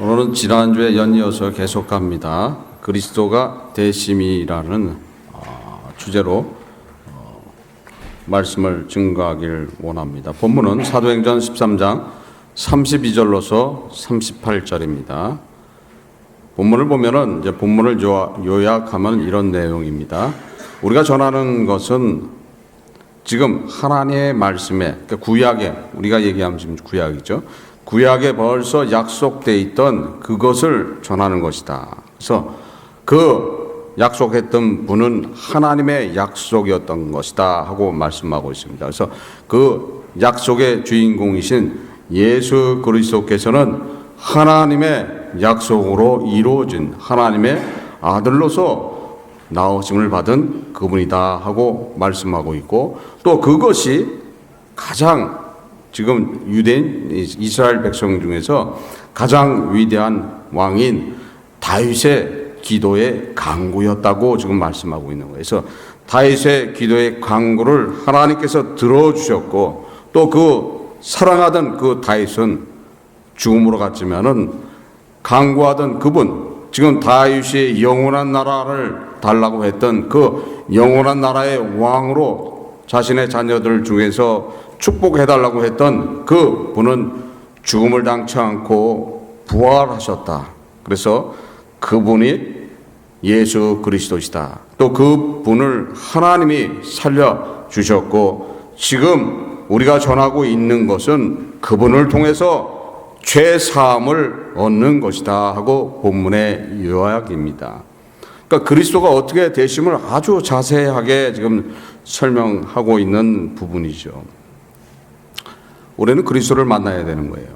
오늘은 지난주에 연이어서 계속합니다. 그리스도가 대심이라는 주제로 말씀을 증거하길 원합니다. 본문은 사도행전 13장 32절로서 38절입니다. 본문을 보면은 이제 본문을 요약하면 이런 내용입니다. 우리가 전하는 것은 지금 하나님의 말씀에, 그러니까 구약에, 우리가 얘기하면 지금 구약이죠. 구약에 벌써 약속되어 있던 그것을 전하는 것이다. 그래서 그 약속했던 분은 하나님의 약속이었던 것이다 하고 말씀하고 있습니다. 그래서 그 약속의 주인공이신 예수 그리스도께서는 하나님의 약속으로 이루어진 하나님의 아들로서 나오심을 받은 그분이다 하고 말씀하고 있고, 또 그것이 가장 지금 유대인 이스라엘 백성 중에서 가장 위대한 왕인 다윗의 기도의 간구였다고 지금 말씀하고 있는 거예요. 그래서 다윗의 기도의 간구를 하나님께서 들어주셨고, 또 그 사랑하던 그 다윗은 죽음으로 갔지만은 간구하던 그분, 지금 다윗의 영원한 나라를 달라고 했던 그 영원한 나라의 왕으로 자신의 자녀들 중에서 축복해달라고 했던 그 분은 죽음을 당치 않고 부활하셨다. 그래서 그분이 예수 그리스도시다. 또 그분을 하나님이 살려주셨고, 지금 우리가 전하고 있는 것은 그분을 통해서 죄사함을 얻는 것이다 하고 본문의 요약입니다. 그러니까 그리스도가 어떻게 되심을 아주 자세하게 지금 설명하고 있는 부분이죠. 우리는 그리스도를 만나야 되는 거예요.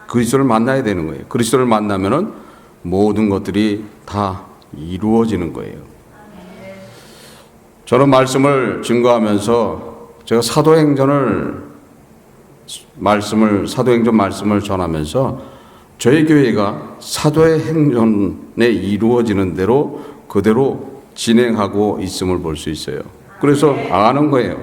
그리스도를 만나야 되는 거예요. 그리스도를 만나면은 모든 것들이 다 이루어지는 거예요. 저는 말씀을 증거하면서 제가 사도행전 말씀을 전하면서 저희 교회가 사도의 행전에 이루어지는 대로 그대로 진행하고 있음을 볼 수 있어요. 그래서 아는 거예요.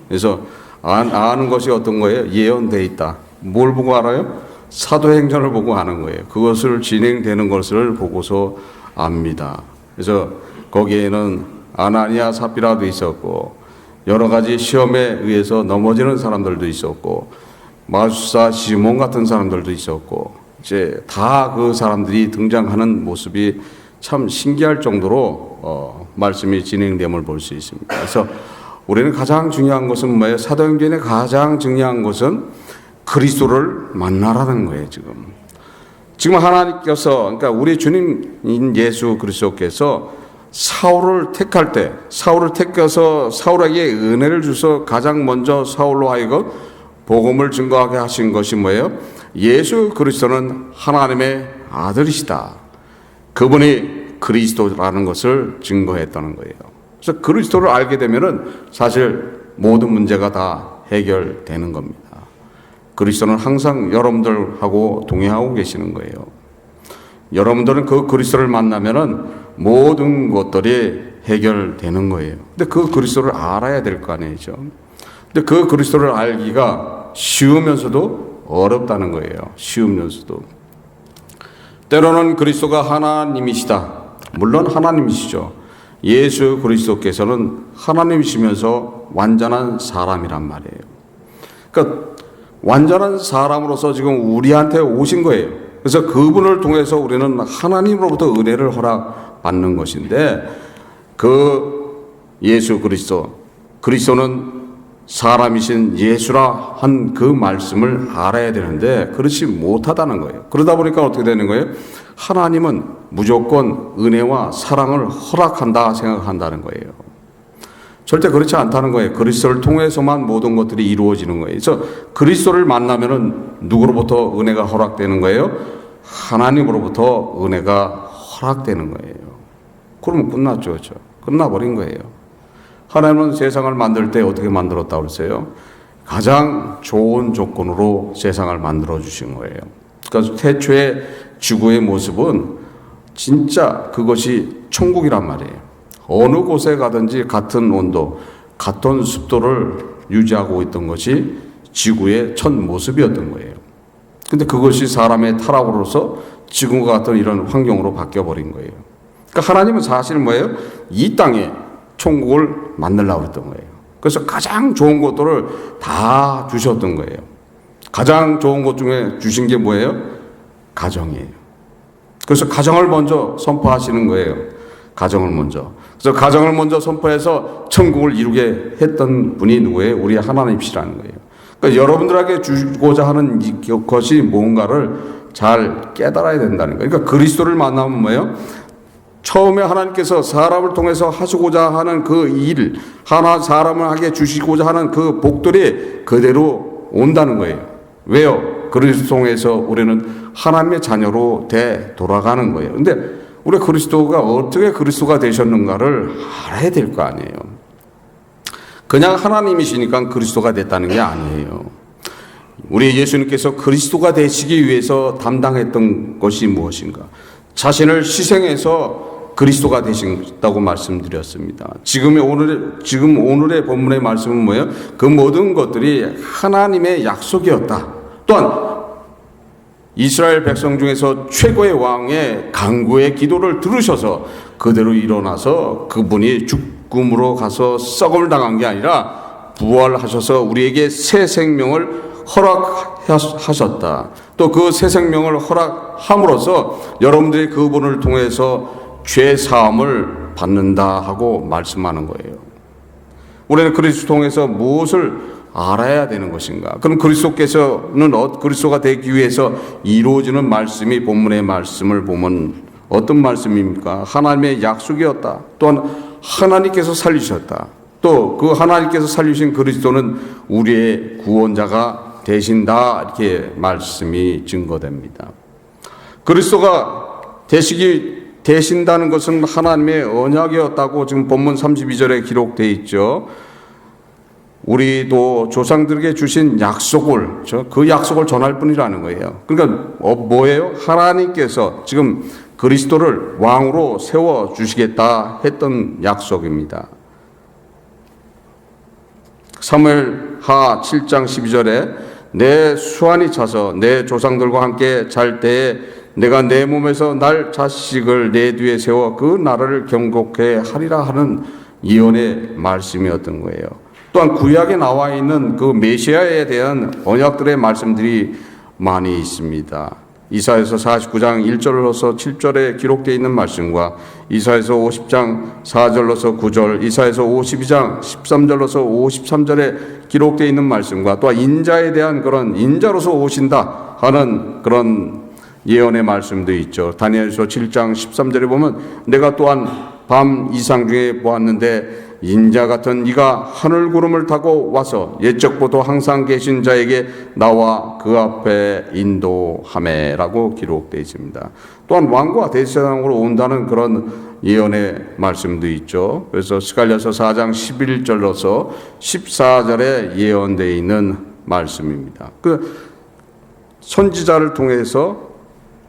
그래서 아는 것이 어떤 거예요? 예언되어 있다. 뭘 보고 알아요? 사도행전을 보고 아는 거예요. 그것을 진행되는 것을 보고서 압니다. 그래서 거기에는 아나니아 삽비라도 있었고, 여러 가지 시험에 의해서 넘어지는 사람들도 있었고, 마술사 시몬 같은 사람들도 있었고, 이제 다 그 사람들이 등장하는 모습이 참 신기할 정도로 말씀이 진행됨을 볼 수 있습니다. 그래서 우리는 가장 중요한 것은 뭐예요? 사도행전의 가장 중요한 것은 그리스도를 만나라는 거예요. 지금 하나님께서, 그러니까 우리 주님인 예수 그리스도께서 사울을 택할 때, 사울을 택해서 사울에게 은혜를 주셔서 가장 먼저 사울로 하여금 복음을 증거하게 하신 것이 뭐예요? 예수 그리스도는 하나님의 아들이시다. 그분이 그리스도라는 것을 증거했다는 거예요. 그래서 그리스도를 알게 되면은 사실 모든 문제가 다 해결되는 겁니다. 그리스도는 항상 여러분들하고 동행하고 계시는 거예요. 여러분들은 그 그리스도를 만나면은 모든 것들이 해결되는 거예요. 근데 그 그리스도를 알아야 될 거 아니죠. 근데 그 그리스도를 알기가 쉬우면서도 어렵다는 거예요. 쉬우면서도. 때로는 그리스도가 하나님이시다. 물론 하나님이시죠. 예수 그리스도께서는 하나님이시면서 완전한 사람이란 말이에요. 그러니까 완전한 사람으로서 지금 우리한테 오신 거예요. 그래서 그분을 통해서 우리는 하나님으로부터 은혜를 허락받는 것인데, 그 예수 그리스도는 사람이신 예수라 한 그 말씀을 알아야 되는데 그렇지 못하다는 거예요. 그러다 보니까 어떻게 되는 거예요? 하나님은 무조건 은혜와 사랑을 허락한다 생각한다는 거예요. 절대 그렇지 않다는 거예요. 그리스도를 통해서만 모든 것들이 이루어지는 거예요. 그래서 그리스도를 만나면은 누구로부터 은혜가 허락되는 거예요? 하나님으로부터 은혜가 허락되는 거예요. 그러면 끝났죠. 그렇죠? 끝나버린 거예요. 하나님은 세상을 만들 때 어떻게 만들었다고 그랬어요? 가장 좋은 조건으로 세상을 만들어 주신 거예요. 그러니까 태초의 지구의 모습은 진짜 그것이 천국이란 말이에요. 어느 곳에 가든지 같은 온도, 같은 습도를 유지하고 있던 것이 지구의 첫 모습이었던 거예요. 근데 그것이 사람의 타락으로서 지금과 같은 이런 환경으로 바뀌어버린 거예요. 그러니까 하나님은 사실 뭐예요? 이 땅에 천국을 만들려고 했던 거예요. 그래서 가장 좋은 것들을 다 주셨던 거예요. 가장 좋은 것 중에 주신 게 뭐예요? 가정이에요. 그래서 가정을 먼저 선포하시는 거예요. 가정을 먼저. 그래서 가정을 먼저 선포해서 천국을 이루게 했던 분이 누구예요? 우리 하나님이시라는 거예요. 그러니까 여러분들에게 주고자 하는 것이 뭔가를 잘 깨달아야 된다는 거예요. 그러니까 그리스도를 만나면 뭐예요? 처음에 하나님께서 사람을 통해서 하시고자 하는 그 일, 하나 사람을 하게 주시고자 하는 그 복들이 그대로 온다는 거예요. 왜요? 그리스도 통해서 우리는 하나님의 자녀로 돌아가는 거예요. 근데 우리 그리스도가 어떻게 그리스도가 되셨는가를 알아야 될 거 아니에요. 그냥 하나님이시니까 그리스도가 됐다는 게 아니에요. 우리 예수님께서 그리스도가 되시기 위해서 담당했던 것이 무엇인가? 자신을 희생해서 그리스도가 되신다고 말씀드렸습니다. 지금 오늘의 본문의 말씀은 뭐예요? 그 모든 것들이 하나님의 약속이었다. 또한 이스라엘 백성 중에서 최고의 왕의 간구의 기도를 들으셔서 그대로 일어나서 그분이 죽음으로 가서 썩음을 당한 게 아니라 부활하셔서 우리에게 새 생명을 허락하셨다. 또 그 새 생명을 허락함으로써 여러분들이 그분을 통해서 죄 사함을 받는다 하고 말씀하는 거예요. 우리는 그리스도 통해서 무엇을 알아야 되는 것인가? 그럼 그리스도가 되기 위해서 이루어지는 말씀이 본문의 말씀을 보면 어떤 말씀입니까? 하나님의 약속이었다. 또한 하나님께서 살리셨다. 또 그 하나님께서 살리신 그리스도는 우리의 구원자가 되신다. 이렇게 말씀이 증거됩니다. 그리스도가 되신다는 것은 하나님의 언약이었다고 지금 본문 32절에 기록되어 있죠. 우리도 조상들에게 주신 약속을, 그 약속을 전할 뿐이라는 거예요. 그러니까 뭐예요? 하나님께서 지금 그리스도를 왕으로 세워주시겠다 했던 약속입니다. 사무엘하 7장 12절에 내 수완이 차서 내 조상들과 함께 잘 때에 내가 내 몸에서 날 자식을 내 뒤에 세워 그 나라를 경고케 하리라 하는 예언의 말씀이었던 거예요. 또한 구약에 나와 있는 그 메시아에 대한 언약들의 말씀들이 많이 있습니다. 이사야서 49장 1절로서 7절에 기록되어 있는 말씀과 이사야서 50장 4절로서 9절, 이사야서 52장 13절로서 53절에 기록되어 있는 말씀과 또 인자에 대한 그런 인자로서 오신다 하는 그런 예언의 말씀도 있죠. 다니엘서 7장 13절에 보면 내가 또한 밤 이상 중에 보았는데 인자 같은 이가 하늘 구름을 타고 와서 옛적부터 항상 계신 자에게 나와 그 앞에 인도하매라고 기록되어 있습니다. 또한 왕과 대제사장으로 온다는 그런 예언의 말씀도 있죠. 그래서 스갈랴서 4장 11절로서 14절에 예언되어 있는 말씀입니다. 그 선지자를 통해서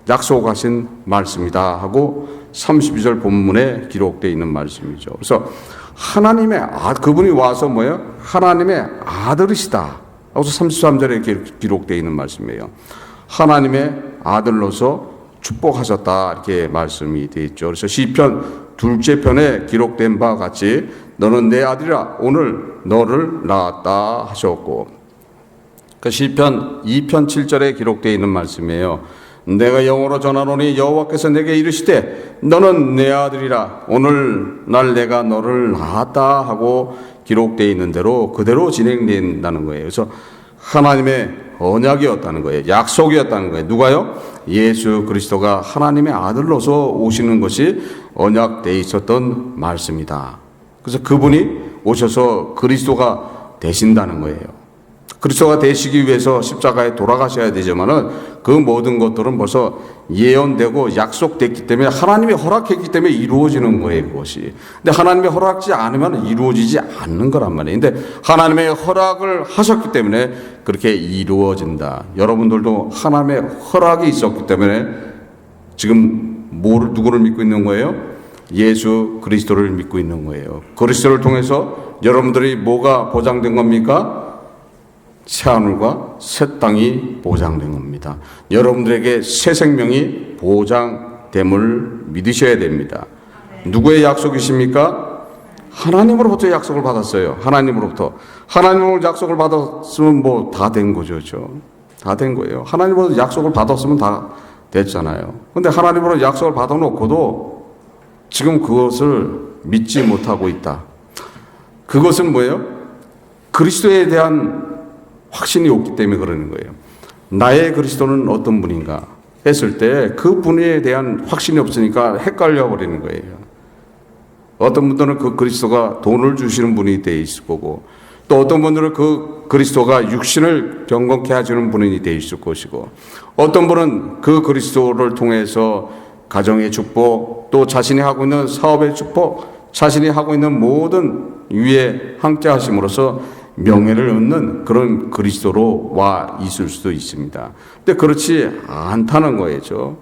약속하신 말씀이다 하고 32절 본문에 기록되어 있는 말씀이죠. 그래서 그분이 와서 뭐예요? 하나님의 아들이시다. 하고 33절에 기록되어 있는 말씀이에요. 하나님의 아들로서 축복하셨다. 이렇게 말씀이 되어 있죠. 그래서 시편 둘째 편에 기록된 바와 같이 너는 내 아들이라 오늘 너를 낳았다 하셨고, 그 시편 2편 7절에 기록되어 있는 말씀이에요. 내가 영어로 전하노니 여호와께서 내게 이르시되 너는 내 아들이라 오늘 날 내가 너를 낳았다 하고 기록되어 있는 대로 그대로 진행된다는 거예요. 그래서 하나님의 언약이었다는 거예요. 약속이었다는 거예요. 누가요? 예수 그리스도가 하나님의 아들로서 오시는 것이 언약되어 있었던 말씀이다. 그래서 그분이 오셔서 그리스도가 되신다는 거예요. 그리스도가 되시기 위해서 십자가에 돌아가셔야 되지만은 그 모든 것들은 벌써 예언되고 약속됐기 때문에 하나님이 허락했기 때문에 이루어지는 거예요, 그것이. 근데 하나님이 허락하지 않으면 이루어지지 않는 거란 말이에요. 근데 하나님의 허락을 하셨기 때문에 그렇게 이루어진다. 여러분들도 하나님의 허락이 있었기 때문에 지금 누구를 믿고 있는 거예요? 예수 그리스도를 믿고 있는 거예요. 그리스도를 통해서 여러분들이 뭐가 보장된 겁니까? 새하늘과 새 땅이 보장된 겁니다. 여러분들에게 새 생명이 보장됨을 믿으셔야 됩니다. 누구의 약속이십니까? 하나님으로부터 약속을 받았어요. 하나님으로부터 약속을 받았으면 뭐 다 된 거죠. 다 된 거예요. 하나님으로부터 약속을 받았으면 다 됐잖아요. 근데 하나님으로 약속을 받아놓고도 지금 그것을 믿지 못하고 있다. 그것은 뭐예요? 그리스도에 대한 확신이 없기 때문에 그러는 거예요. 나의 그리스도는 어떤 분인가 했을 때 그 분에 대한 확신이 없으니까 헷갈려 버리는 거예요. 어떤 분들은 그 그리스도가 돈을 주시는 분이 돼 있을 거고, 또 어떤 분들은 그 그리스도가 육신을 경건케 하시는 분이 돼 있을 것이고, 어떤 분은 그 그리스도를 통해서 가정의 축복, 또 자신이 하고 있는 사업의 축복, 자신이 하고 있는 모든 위에 함께하심으로써 명예를 얻는 그런 그리스도로 와 있을 수도 있습니다. 근데 그렇지 않다는 거예요.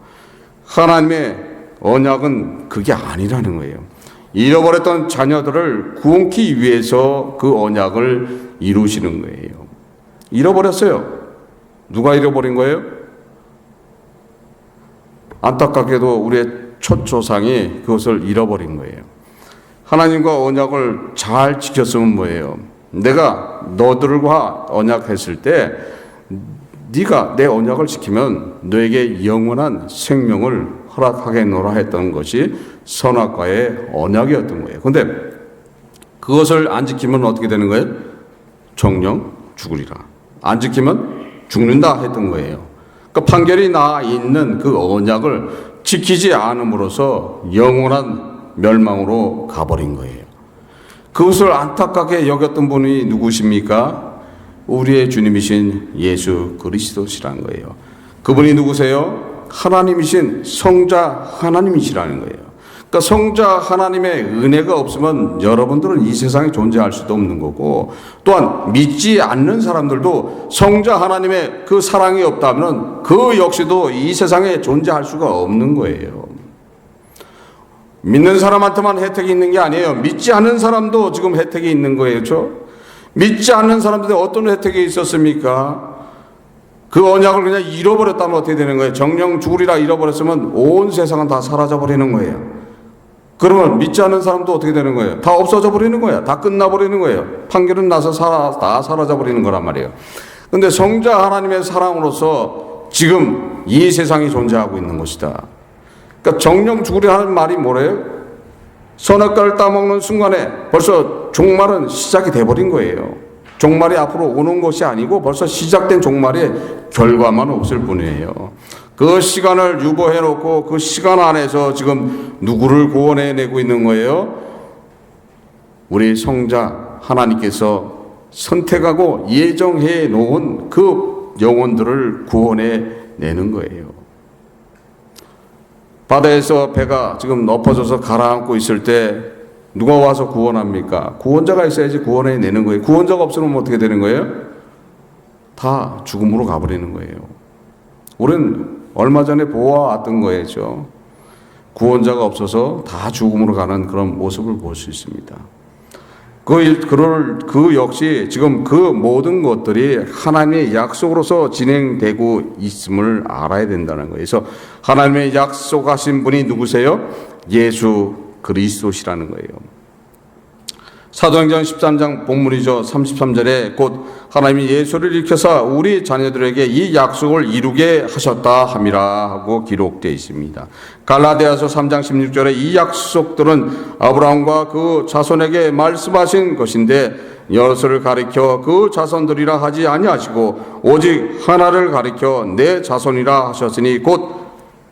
하나님의 언약은 그게 아니라는 거예요. 잃어버렸던 자녀들을 구원케 위해서 그 언약을 이루시는 거예요. 잃어버렸어요. 누가 잃어버린 거예요? 안타깝게도 우리의 첫 조상이 그것을 잃어버린 거예요. 하나님과 언약을 잘 지켰으면 뭐예요? 내가 너들과 언약했을 때 네가 내 언약을 지키면 너에게 영원한 생명을 허락하겠노라 했던 것이 선악과의 언약이었던 거예요. 그런데 그것을 안 지키면 어떻게 되는 거예요? 정령 죽으리라. 안 지키면 죽는다 했던 거예요. 그러니까 판결이 나 있는 그 언약을 지키지 않음으로써 영원한 멸망으로 가버린 거예요. 그것을 안타깝게 여겼던 분이 누구십니까? 우리의 주님이신 예수 그리스도시라는 거예요. 그분이 누구세요? 하나님이신 성자 하나님이시라는 거예요. 그러니까 성자 하나님의 은혜가 없으면 여러분들은 이 세상에 존재할 수도 없는 거고, 또한 믿지 않는 사람들도 성자 하나님의 그 사랑이 없다면 그 역시도 이 세상에 존재할 수가 없는 거예요. 믿는 사람한테만 혜택이 있는 게 아니에요. 믿지 않는 사람도 지금 혜택이 있는 거예요. 그렇죠? 믿지 않는 사람들이 어떤 혜택이 있었습니까? 그 언약을 그냥 잃어버렸다면 어떻게 되는 거예요? 정령 죽으리라 잃어버렸으면 온 세상은 다 사라져 버리는 거예요. 그러면 믿지 않는 사람도 어떻게 되는 거예요? 다 없어져 버리는 거예요. 다 끝나버리는 거예요. 판결은 나서 다 사라져 버리는 거란 말이에요. 근데 성자 하나님의 사랑으로서 지금 이 세상이 존재하고 있는 것이다. 그러니까 정령 죽으리라 하는 말이 뭐래요? 선악과를 따먹는 순간에 벌써 종말은 시작이 돼버린 거예요. 종말이 앞으로 오는 것이 아니고 벌써 시작된 종말의 결과만 없을 뿐이에요. 그 시간을 유보해 놓고 그 시간 안에서 지금 누구를 구원해내고 있는 거예요? 우리 성자 하나님께서 선택하고 예정해 놓은 그 영혼들을 구원해내는 거예요. 바다에서 배가 지금 엎어져서 가라앉고 있을 때 누가 와서 구원합니까? 구원자가 있어야지 구원해내는 거예요. 구원자가 없으면 어떻게 되는 거예요? 다 죽음으로 가버리는 거예요. 우리는 얼마 전에 보아왔던 거죠. 구원자가 없어서 다 죽음으로 가는 그런 모습을 볼 수 있습니다. 그 역시 지금 그 모든 것들이 하나님의 약속으로서 진행되고 있음을 알아야 된다는 거예요. 그래서 하나님의 약속하신 분이 누구세요? 예수 그리스도시라는 거예요. 사도행전 13장 본문이죠. 33절에 곧 하나님이 예수를 일으켜서 우리 자녀들에게 이 약속을 이루게 하셨다 함이라 하고 기록되어 있습니다. 갈라디아서 3장 16절에 이 약속들은 아브라함과 그 자손에게 말씀하신 것인데 여럿을 가리켜 그 자손들이라 하지 아니하시고 오직 하나를 가리켜 내 자손이라 하셨으니 곧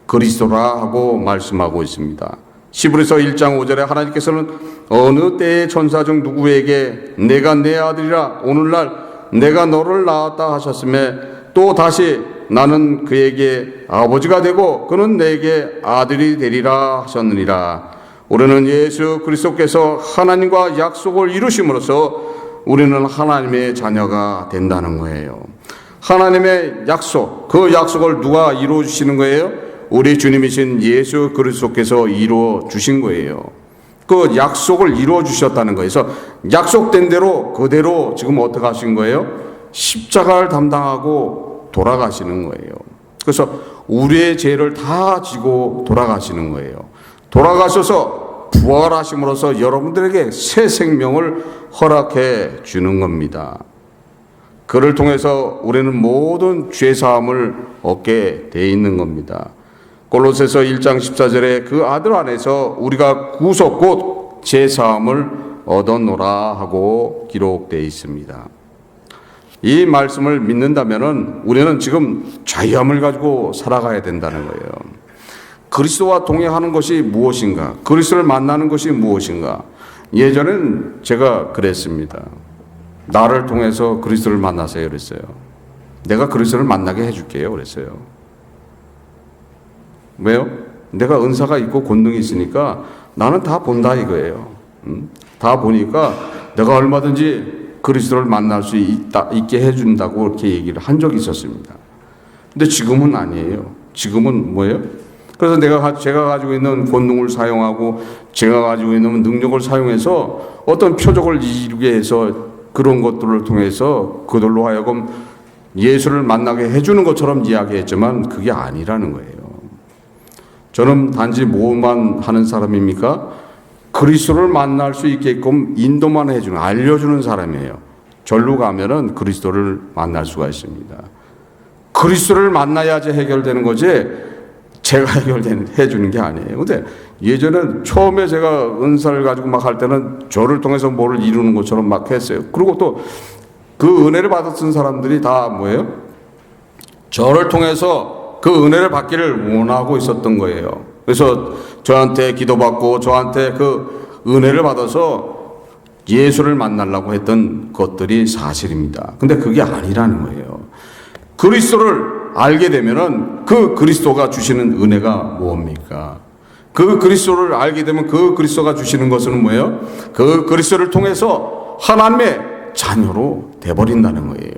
그리스도라 하고 말씀하고 있습니다. 시브리서 1장 5절에 하나님께서는 어느 때의 천사 중 누구에게 내가 내 아들이라 오늘날 내가 너를 낳았다 하셨음에 또 다시 나는 그에게 아버지가 되고 그는 내게 아들이 되리라 하셨느니라. 우리는 예수 그리스도께서 하나님과 약속을 이루심으로써 우리는 하나님의 자녀가 된다는 거예요. 하나님의 약속, 그 약속을 누가 이루어 주시는 거예요? 우리 주님이신 예수 그리스도께서 이루어 주신 거예요. 그 약속을 이루어 주셨다는 거예요. 그래서 약속된 대로 그대로 지금 어떻게 하신 거예요? 십자가를 담당하고 돌아가시는 거예요. 그래서 우리의 죄를 다 지고 돌아가시는 거예요. 돌아가셔서 부활하심으로써 여러분들에게 새 생명을 허락해 주는 겁니다. 그를 통해서 우리는 모든 죄사함을 얻게 돼 있는 겁니다. 골로새서 1장 14절에 그 아들 안에서 우리가 구속 곧 죄사함을 얻었노라 하고 기록되어 있습니다. 이 말씀을 믿는다면 우리는 지금 자유함을 가지고 살아가야 된다는 거예요. 그리스도와 동행하는 것이 무엇인가? 그리스도를 만나는 것이 무엇인가? 예전엔 제가 그랬습니다. 나를 통해서 그리스도를 만나세요 그랬어요. 내가 그리스도를 만나게 해줄게요 그랬어요. 왜요? 내가 은사가 있고 권능이 있으니까 나는 다 본다 이거예요. 다 보니까 내가 얼마든지 그리스도를 만날 수 있게 해준다고 이렇게 얘기를 한 적이 있었습니다. 근데 지금은 아니에요. 지금은 뭐예요? 그래서 제가 가지고 있는 권능을 사용하고 제가 가지고 있는 능력을 사용해서 어떤 표적을 이루게 해서 그런 것들을 통해서 그들로 하여금 예수를 만나게 해주는 것처럼 이야기했지만 그게 아니라는 거예요. 저는 단지 뭐만 하는 사람입니까? 그리스도를 만날 수 있게끔 인도만 해주는, 알려주는 사람이에요. 절로 가면은 그리스도를 만날 수가 있습니다. 그리스도를 만나야지 해결되는 거지 제가 해주는 게 아니에요. 근데 예전에 처음에 제가 은사를 가지고 막 할 때는 저를 통해서 뭐를 이루는 것처럼 막 했어요. 그리고 또 그 은혜를 받았던 사람들이 다 뭐예요? 저를 통해서 그 은혜를 받기를 원하고 있었던 거예요. 그래서 저한테 기도받고 저한테 그 은혜를 받아서 예수를 만나려고 했던 것들이 사실입니다. 근데 그게 아니라는 거예요. 그리스도를 알게 되면은 그 그리스도가 주시는 은혜가 뭡니까? 그 그리스도를 알게 되면 그 그리스도가 주시는 것은 뭐예요? 그 그리스도를 통해서 하나님의 자녀로 돼버린다는 거예요.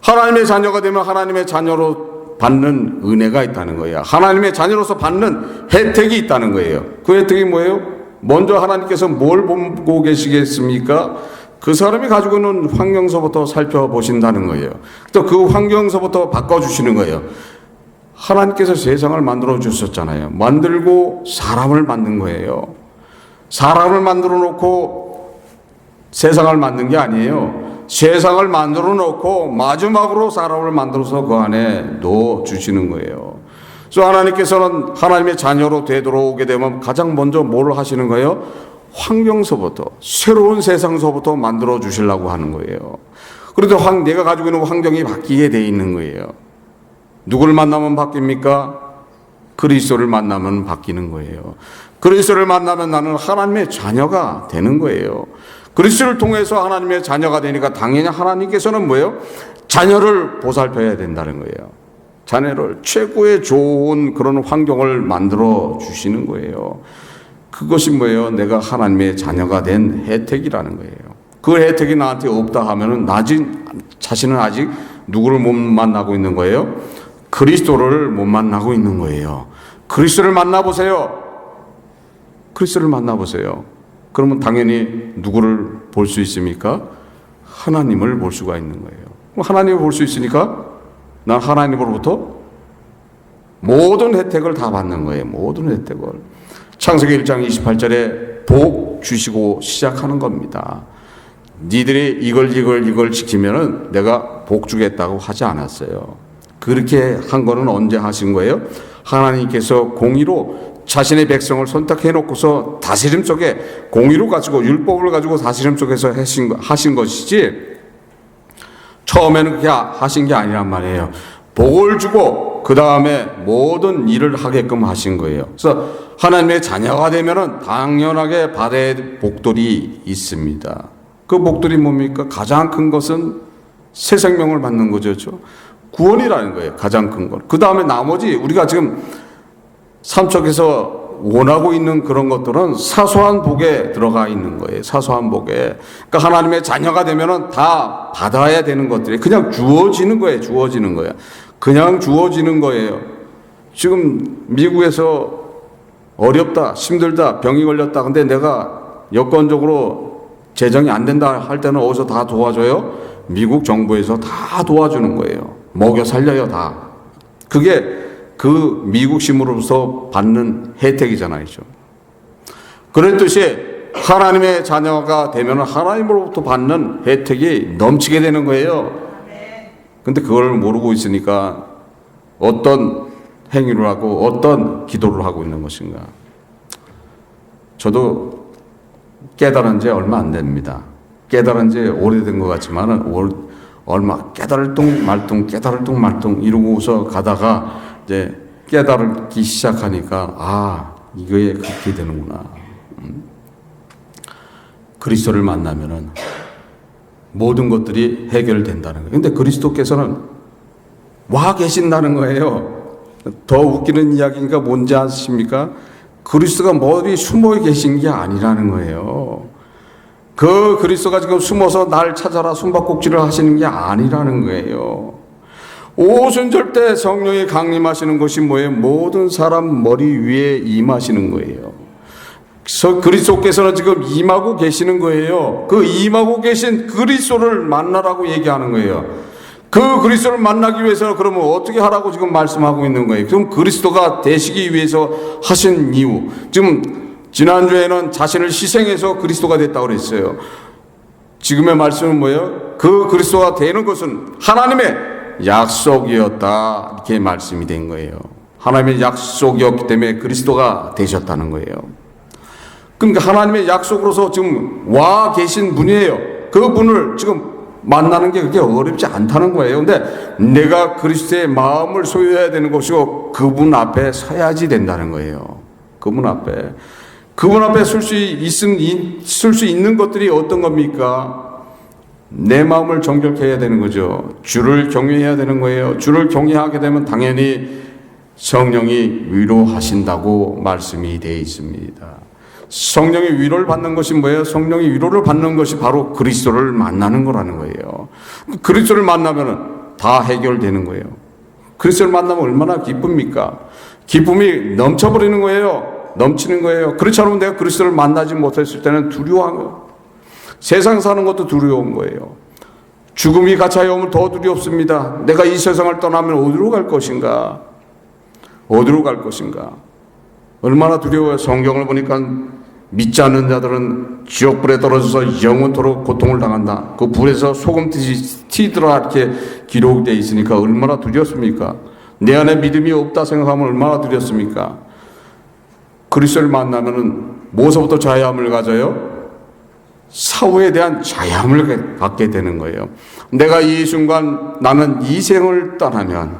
하나님의 자녀가 되면 하나님의 자녀로 받는 은혜가 있다는 거예요. 하나님의 자녀로서 받는 혜택이 있다는 거예요. 그 혜택이 뭐예요? 먼저 하나님께서 뭘 보고 계시겠습니까? 그 사람이 가지고 있는 환경서부터 살펴보신다는 거예요. 또 그 환경서부터 바꿔주시는 거예요. 하나님께서 세상을 만들어 주셨잖아요. 만들고 사람을 만든 거예요. 사람을 만들어 놓고 세상을 만든 게 아니에요. 세상을 만들어 놓고 마지막으로 사람을 만들어서 그 안에 넣어 주시는 거예요. 그래서 하나님께서는 하나님의 자녀로 되돌아오게 되면 가장 먼저 뭘 하시는 거예요? 환경서부터, 새로운 세상서부터 만들어 주시려고 하는 거예요. 그래도 내가 가지고 있는 환경이 바뀌게 돼 있는 거예요. 누구를 만나면 바뀝니까? 그리스도를 만나면 바뀌는 거예요. 그리스도를 만나면 나는 하나님의 자녀가 되는 거예요. 그리스도를 통해서 하나님의 자녀가 되니까 당연히 하나님께서는 뭐예요? 자녀를 보살펴야 된다는 거예요. 자녀를 최고의 좋은 그런 환경을 만들어 주시는 거예요. 그것이 뭐예요? 내가 하나님의 자녀가 된 혜택이라는 거예요. 그 혜택이 나한테 없다 하면은 자신은 아직 누구를 못 만나고 있는 거예요? 그리스도를 못 만나고 있는 거예요. 그리스도를 만나보세요. 그리스도를 만나보세요. 그러면 당연히 누구를 볼 수 있습니까? 하나님을 볼 수가 있는 거예요. 하나님을 볼 수 있으니까 난 하나님으로부터 모든 혜택을 다 받는 거예요. 모든 혜택을. 창세기 1장 28절에 복 주시고 시작하는 겁니다. 니들이 이걸 지키면은 내가 복 주겠다고 하지 않았어요. 그렇게 한 거는 언제 하신 거예요? 하나님께서 공의로 자신의 백성을 선택해 놓고서 다스림 속에 공의를 가지고 율법을 가지고 다스림 속에서 하신 것이지 처음에는 그렇게 하신 게 아니란 말이에요. 복을 주고 그 다음에 모든 일을 하게끔 하신 거예요. 그래서 하나님의 자녀가 되면은 당연하게 받아야 될 복들이 있습니다. 그 복들이 뭡니까? 가장 큰 것은 새 생명을 받는 거죠. 구원이라는 거예요. 가장 큰 것. 그 다음에 나머지 우리가 지금 삶 속에서 원하고 있는 그런 것들은 사소한 복에 들어가 있는 거예요. 사소한 복에. 그러니까 하나님의 자녀가 되면은 다 받아야 되는 것들이 그냥 주어지는 거예요. 주어지는 거예요. 그냥 주어지는 거예요. 지금 미국에서 어렵다, 힘들다, 병이 걸렸다. 근데 내가 여건적으로 재정이 안 된다 할 때는 어디서 다 도와줘요? 미국 정부에서 다 도와주는 거예요. 먹여 살려요, 다. 그게 그 미국 시민으로서 받는 혜택이잖아요. 그랬듯이 하나님의 자녀가 되면 하나님으로부터 받는 혜택이 넘치게 되는 거예요. 근데 그걸 모르고 있으니까 어떤 행위를 하고 어떤 기도를 하고 있는 것인가. 저도 깨달은 지 얼마 안 됩니다. 깨달은 지 오래된 것 같지만은 얼마 깨달을 뚱 말뚱 이러고서 가다가 이제 깨달기 시작하니까 이거에 그렇게 되는구나. 그리스도를 만나면은 모든 것들이 해결된다는 거예요. 근데 그리스도께서는 와 계신다는 거예요. 더 웃기는 이야기가 뭔지 아십니까? 그리스도가 머리 숨어 계신 게 아니라는 거예요. 그 그리스도가 지금 숨어서 날 찾아라 숨바꼭질을 하시는 게 아니라는 거예요. 오순절 때 성령이 강림하시는 것이 뭐예요? 모든 사람 머리 위에 임하시는 거예요. 그리스도께서는 지금 임하고 계시는 거예요. 그 임하고 계신 그리스도를 만나라고 얘기하는 거예요. 그 그리스도를 만나기 위해서 그러면 어떻게 하라고 지금 말씀하고 있는 거예요? 그럼 그리스도가 되시기 위해서 하신 이유. 지금 지난주에는 자신을 희생해서 그리스도가 됐다고 그랬어요. 지금의 말씀은 뭐예요? 그 그리스도가 되는 것은 하나님의 약속이었다. 이렇게 말씀이 된 거예요. 하나님의 약속이었기 때문에 그리스도가 되셨다는 거예요. 그러니까 하나님의 약속으로서 지금 와 계신 분이에요. 그분을 지금 만나는 게 그렇게 어렵지 않다는 거예요. 근데 내가 그리스도의 마음을 소유해야 되는 것이고 그분 앞에 서야지 된다는 거예요. 그분 앞에 설 수 있는 것들이 어떤 겁니까? 내 마음을 정결케 해야 되는 거죠. 주를 경외해야 되는 거예요. 주를 경외하게 되면 당연히 성령이 위로하신다고 말씀이 되어 있습니다. 성령의 위로를 받는 것이 뭐예요? 성령의 위로를 받는 것이 바로 그리스도를 만나는 거라는 거예요. 그리스도를 만나면 다 해결되는 거예요. 그리스도를 만나면 얼마나 기쁩니까? 기쁨이 넘쳐버리는 거예요. 넘치는 거예요. 그렇지 않으면 내가 그리스도를 만나지 못했을 때는 두려워한 거예요. 세상 사는 것도 두려운 거예요. 죽음이 가차에 오면 더 두렵습니다. 내가 이 세상을 떠나면 어디로 갈 것인가? 어디로 갈 것인가? 얼마나 두려워요. 성경을 보니까 믿지 않는 자들은 지옥불에 떨어져서 영원토록 고통을 당한다. 그 불에서 소금 튀더라 이렇게 기록되어 있으니까 얼마나 두렵습니까? 내 안에 믿음이 없다 생각하면 얼마나 두렵습니까? 그리스도를 만나면은 뭐서부터 자유함을 가져요? 사후에 대한 자유함을 갖게 되는 거예요. 내가 이 순간 나는 이 생을 떠나면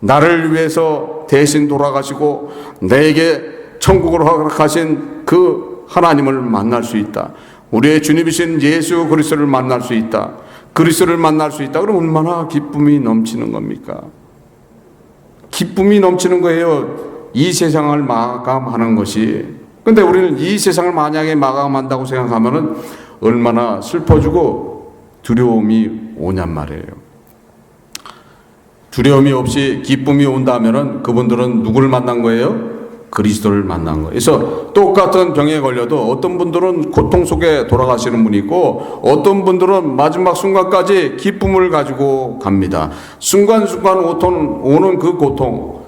나를 위해서 대신 돌아가시고 내게 천국으로 허락하신 그 하나님을 만날 수 있다. 우리의 주님이신 예수 그리스도를 만날 수 있다. 그리스도를 만날 수 있다. 그럼 얼마나 기쁨이 넘치는 겁니까? 기쁨이 넘치는 거예요. 이 세상을 마감하는 것이. 근데 우리는 이 세상을 만약에 마감한다고 생각하면은 얼마나 슬퍼지고 두려움이 오냔 말이에요. 두려움이 없이 기쁨이 온다면은 그분들은 누구를 만난 거예요? 그리스도를 만난 거예요. 그래서 똑같은 병에 걸려도 어떤 분들은 고통 속에 돌아가시는 분이 있고 어떤 분들은 마지막 순간까지 기쁨을 가지고 갑니다. 순간순간 오는 그 고통,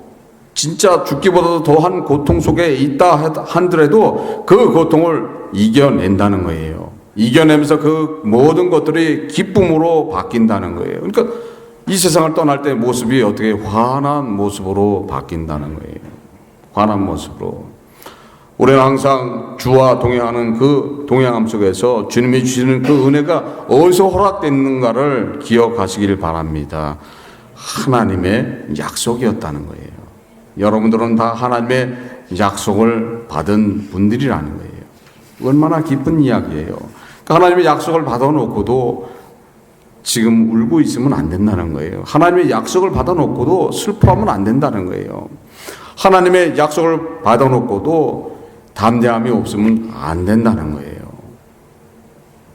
진짜 죽기보다도 더한 고통 속에 있다 한들에도 그 고통을 이겨낸다는 거예요. 이겨내면서 그 모든 것들이 기쁨으로 바뀐다는 거예요. 그러니까 이 세상을 떠날 때 모습이 어떻게 환한 모습으로 바뀐다는 거예요. 환한 모습으로. 우리는 항상 주와 동행하는 그 동행함 속에서 주님이 주시는 그 은혜가 어디서 허락됐는가를 기억하시길 바랍니다. 하나님의 약속이었다는 거예요. 여러분들은 다 하나님의 약속을 받은 분들이라는 거예요. 얼마나 기쁜 이야기예요. 그러니까 하나님의 약속을 받아놓고도 지금 울고 있으면 안 된다는 거예요. 하나님의 약속을 받아놓고도 슬퍼하면 안 된다는 거예요. 하나님의 약속을 받아놓고도 담대함이 없으면 안 된다는 거예요.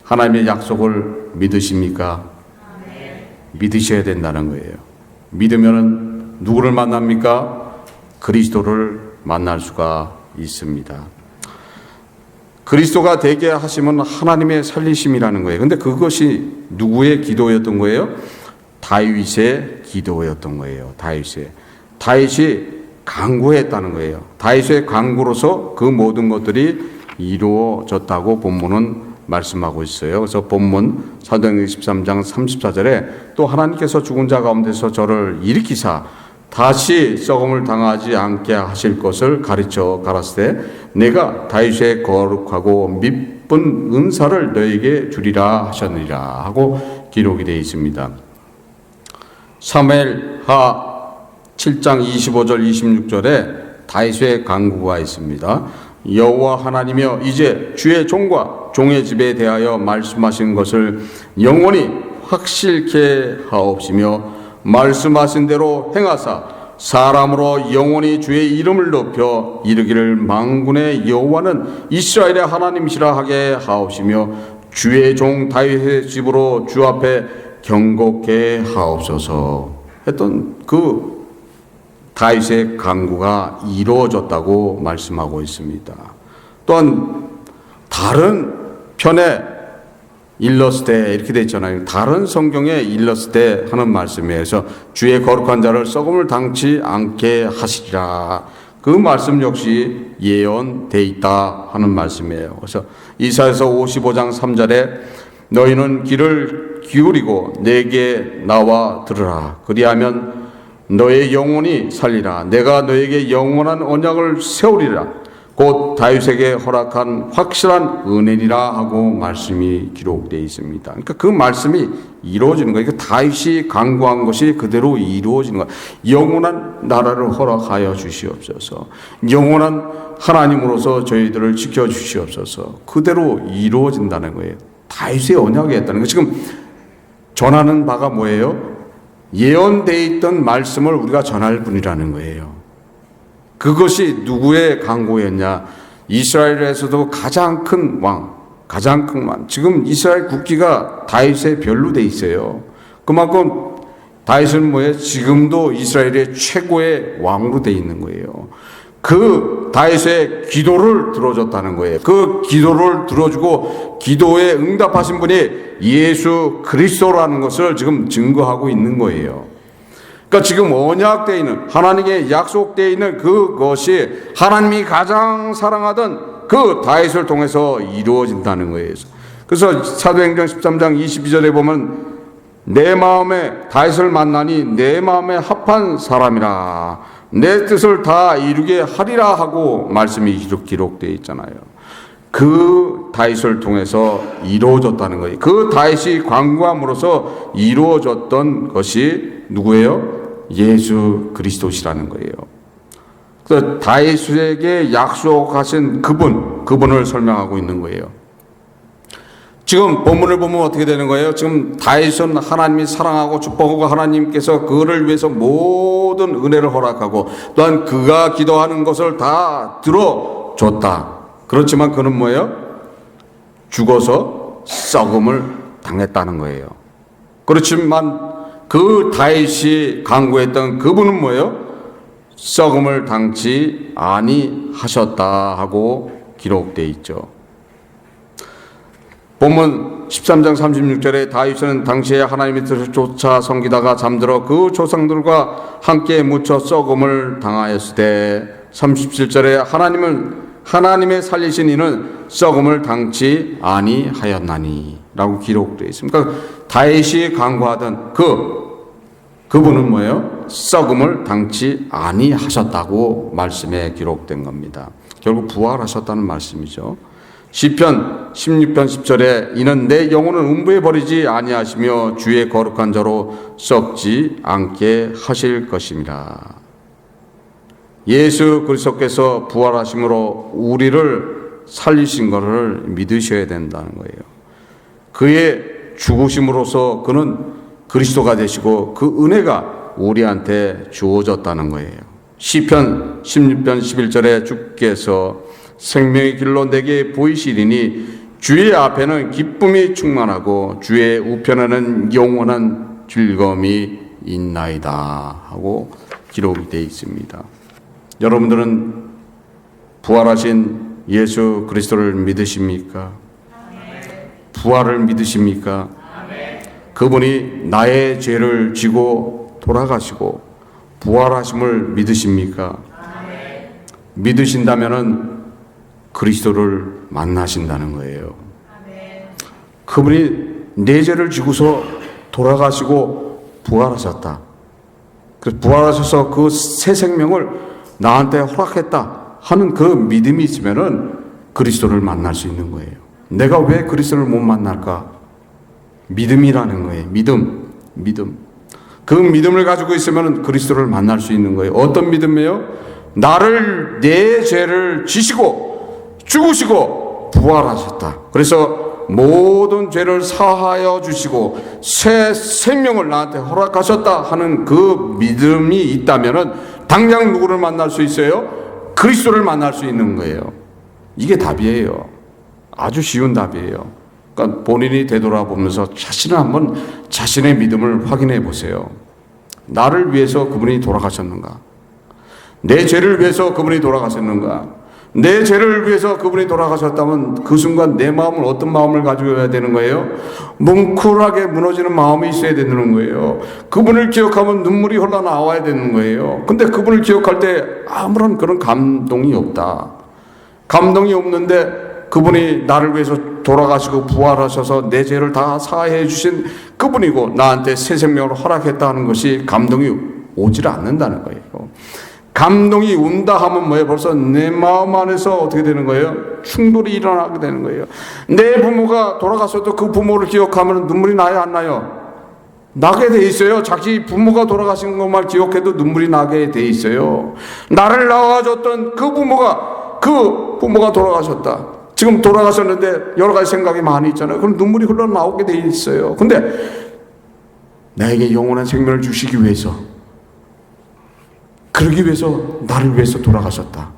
하나님의 약속을 믿으십니까? 믿으셔야 된다는 거예요. 믿으면 누구를 만납니까? 그리스도를 만날 수가 있습니다. 그리스도가 되게 하시면 하나님의 살리심이라는 거예요. 근데 그것이 누구의 기도였던 거예요? 다윗의 기도였던 거예요. 다윗이 간구했다는 거예요. 다윗의 간구로서 그 모든 것들이 이루어졌다고 본문은 말씀하고 있어요. 그래서 본문 사도행전 13장 34절에 또 하나님께서 죽은 자 가운데서 저를 일으키사 다시 썩음을 당하지 않게 하실 것을 가르쳐 가라사대 내가 다윗의 거룩하고 미쁜 은사를 너에게 주리라 하셨느니라 하고 기록이 되어 있습니다. 사무엘하 7장 25절 26절에 다윗의 간구가 있습니다. 여호와 하나님이여 이제 주의 종과 종의 집에 대하여 말씀하신 것을 영원히 확실케 하옵시며 말씀하신 대로 행하사 사람으로 영원히 주의 이름을 높여 이르기를 만군의 여호와는 이스라엘의 하나님이시라 하게 하옵시며 주의 종 다윗의 집으로 주 앞에 경고케 하옵소서 했던 그 다윗의 간구가 이루어졌다고 말씀하고 있습니다. 또한 다른 편에 일렀을 때 이렇게 되어 있잖아요. 다른 성경에 일렀을 때 하는 말씀에서 주의 거룩한 자를 썩음을 당치 않게 하시리라. 그 말씀 역시 예언되어 있다 하는 말씀이에요. 그래서 이사야서 55장 3절에 너희는 귀를 기울이고 내게 나와 들으라. 그리하면 너의 영혼이 살리라. 내가 너에게 영원한 언약을 세우리라. 곧 다윗에게 허락한 확실한 은혜니라 하고 말씀이 기록되어 있습니다. 그러니까 그 말씀이 이루어지는 거예요. 다윗이 간구한 것이 그대로 이루어지는 거예요. 영원한 나라를 허락하여 주시옵소서. 영원한 하나님으로서 저희들을 지켜주시옵소서. 그대로 이루어진다는 거예요. 다윗의 언약이었다는 거예요. 지금 전하는 바가 뭐예요? 예언되어 있던 말씀을 우리가 전할 뿐이라는 거예요. 그것이 누구의 간구였냐? 이스라엘에서도 가장 큰 왕. 지금 이스라엘 국기가 다윗의 별로 돼 있어요. 그만큼 다윗은 뭐예요? 지금도 이스라엘의 최고의 왕으로 돼 있는 거예요. 그 다윗의 기도를 들어줬다는 거예요. 그 기도를 들어주고 기도에 응답하신 분이 예수 그리스도라는 것을 지금 증거하고 있는 거예요. 그러니까 지금 언약되어 있는 하나님께 약속되어 있는 그것이 하나님이 가장 사랑하던 그 다윗을 통해서 이루어진다는 거예요. 그래서 사도행전 13장 22절에 보면 내 마음에 다윗을 만나니 내 마음에 합한 사람이라 내 뜻을 다 이루게 하리라 하고 말씀이 기록되어 있잖아요. 그 다윗을 통해서 이루어졌다는 거예요. 그 다윗이 간구함으로써 이루어졌던 것이 누구예요? 예수 그리스도시라는 거예요. 그래서 다윗에게 약속하신 그분을 설명하고 있는 거예요. 지금 본문을 보면 어떻게 되는 거예요? 지금 다윗은 하나님이 사랑하고 축복하고 하나님께서 그를 위해서 모든 은혜를 허락하고 또한 그가 기도하는 것을 다 들어줬다. 그렇지만 그는 뭐예요? 죽어서 썩음을 당했다는 거예요. 그렇지만 그 다윗이 간구했던 그분은 뭐예요? 썩음을 당치 아니하셨다 하고 기록되어 있죠. 본문 13장 36절에 다윗은 당시에 하나님의 뜻을 쫓아 섬기다가 잠들어 그 조상들과 함께 묻혀 썩음을 당하였을 때 37절에 하나님의 살리신 이는 썩음을 당치 아니하였나니 라고 기록되어 있습니다. 그러니까 다윗이 간구하던 그분은 뭐예요? 썩음을 당치 아니하셨다고 말씀에 기록된 겁니다. 결국 부활하셨다는 말씀이죠. 시편 16편 10절에 이는 내 영혼을 음부에 버리지 아니하시며 주의 거룩한 자로 썩지 않게 하실 것입니다. 예수 그리스도께서 부활하심으로 우리를 살리신 것을 믿으셔야 된다는 거예요. 그의 죽으심으로써 그는 그리스도가 되시고 그 은혜가 우리한테 주어졌다는 거예요. 시편 16편 11절에 주께서 생명의 길로 내게 보이시리니 주의 앞에는 기쁨이 충만하고 주의 우편에는 영원한 즐거움이 있나이다 하고 기록이 되어 있습니다. 여러분들은 부활하신 예수 그리스도를 믿으십니까? 부활을 믿으십니까? 그분이 나의 죄를 지고 돌아가시고 부활하심을 믿으십니까? 믿으신다면은 그리스도를 만나신다는 거예요. 그분이 내 죄를 지고서 돌아가시고 부활하셨다. 그래서 부활하셔서 그 새 생명을 나한테 허락했다 하는 그 믿음이 있으면은 그리스도를 만날 수 있는 거예요. 내가 왜 그리스도를 못 만날까? 믿음이라는 거예요. 믿음. 그 믿음을 가지고 있으면 그리스도를 만날 수 있는 거예요. 어떤 믿음이에요? 나를 내 죄를 지시고 죽으시고 부활하셨다. 그래서 모든 죄를 사하여 주시고 새 생명을 나한테 허락하셨다 하는 그 믿음이 있다면은 당장 누구를 만날 수 있어요? 그리스도를 만날 수 있는 거예요. 이게 답이에요. 아주 쉬운 답이에요. 그러니까 본인이 되돌아보면서 자신을 한번 자신의 믿음을 확인해 보세요. 나를 위해서 그분이 돌아가셨는가? 내 죄를 위해서 그분이 돌아가셨는가? 내 죄를 위해서 그분이 돌아가셨다면 그 순간 내 마음은 어떤 마음을 가지고 해야 되는 거예요? 뭉클하게 무너지는 마음이 있어야 되는 거예요. 그분을 기억하면 눈물이 흘러나와야 되는 거예요. 근데 그분을 기억할 때 아무런 그런 감동이 없다. 감동이 없는데 그분이 나를 위해서 돌아가시고 부활하셔서 내 죄를 다 사해 주신 그분이고 나한테 새 생명을 허락했다는 것이 감동이 오질 않는다는 거예요. 감동이 온다 하면 뭐예요? 벌써 내 마음 안에서 어떻게 되는 거예요? 충돌이 일어나게 되는 거예요. 내 부모가 돌아가셔도 그 부모를 기억하면 눈물이 나요, 안 나요? 나게 돼 있어요. 자기 부모가 돌아가신 것만 기억해도 눈물이 나게 돼 있어요. 나를 낳아줬던 그 부모가 돌아가셨다. 지금 돌아가셨는데 여러 가지 생각이 많이 있잖아요. 그럼 눈물이 흘러나오게 돼 있어요. 근데 나에게 영원한 생명을 주시기 위해서, 그러기 위해서 나를 위해서 돌아가셨다.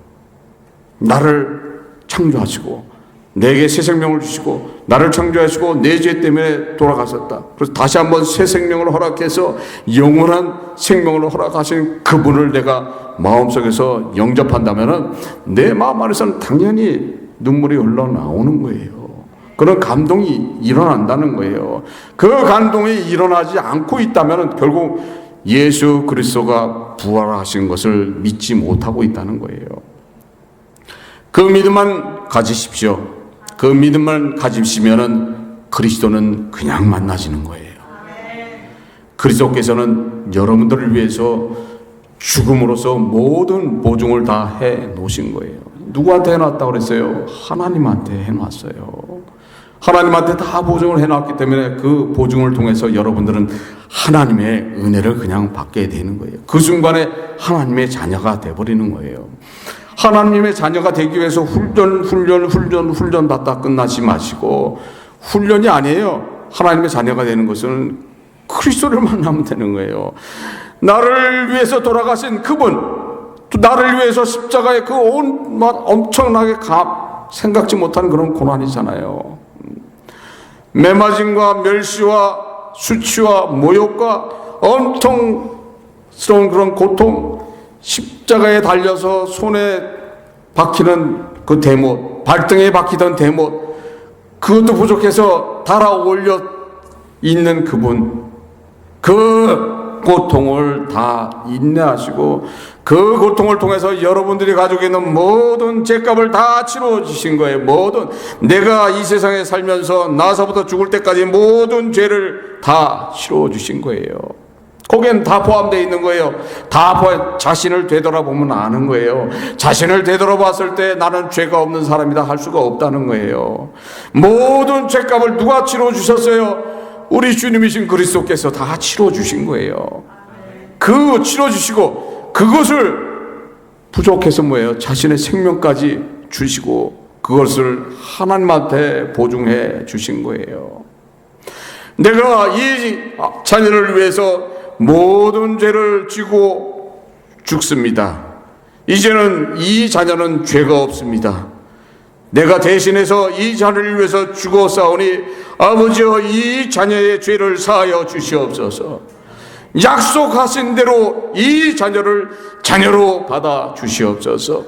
나를 창조하시고 내게 새 생명을 주시고 나를 창조하시고 내 죄 때문에 돌아가셨다. 그래서 다시 한번 새 생명을 허락해서 영원한 생명을 허락하신 그분을 내가 마음속에서 영접한다면 내 마음 안에서는 당연히 눈물이 흘러나오는 거예요. 그런 감동이 일어난다는 거예요. 그 감동이 일어나지 않고 있다면 결국 예수 그리스도가 부활하신 것을 믿지 못하고 있다는 거예요. 그 믿음만 가지십시오. 그 믿음만 가지시면은 그리스도는 그냥 만나시는 거예요. 그리스도께서는 여러분들을 위해서 죽음으로써 모든 보증을 다 해 놓으신 거예요. 누구한테 해놨다고 그랬어요? 하나님한테 해놨어요. 하나님한테 다 보증을 해놨기 때문에 그 보증을 통해서 여러분들은 하나님의 은혜를 그냥 받게 되는 거예요. 그 순간에 하나님의 자녀가 되어버리는 거예요. 하나님의 자녀가 되기 위해서 훈련 받다 끝나지 마시고, 훈련이 아니에요. 하나님의 자녀가 되는 것은 그리스도를 만나면 되는 거예요. 나를 위해서 돌아가신 그분, 또 나를 위해서 십자가에 그 온갖 엄청나게 생각지 못한 그런 고난이잖아요. 매맞음과 멸시와 수치와 모욕과 엄청스러운 그런 고통, 십자가에 달려서 손에 박히는 그 대못, 발등에 박히던 대못, 그것도 부족해서 달아올려 있는 그분, 그 고통을 다 인내하시고 그 고통을 통해서 여러분들이 가지고 있는 모든 죄값을 다 치러주신 거예요. 모든, 내가 이 세상에 살면서 나서부터 죽을 때까지 모든 죄를 다 치러주신 거예요. 거기엔 다 포함되어 있는 거예요. 자신을 되돌아보면 아는 거예요. 자신을 되돌아봤을 때 나는 죄가 없는 사람이다 할 수가 없다는 거예요. 모든 죄값을 누가 치러주셨어요? 우리 주님이신 그리스도께서 다 치러주신 거예요. 그 치러주시고 그것을 부족해서 뭐예요? 자신의 생명까지 주시고 그것을 하나님한테 보증해 주신 거예요. 내가 이 자녀를 위해서 모든 죄를 지고 죽습니다. 이제는 이 자녀는 죄가 없습니다. 내가 대신해서 이 자녀를 위해서 죽어 싸우니 아버지여 이 자녀의 죄를 사하여 주시옵소서. 약속하신 대로 이 자녀를 자녀로 받아 주시옵소서.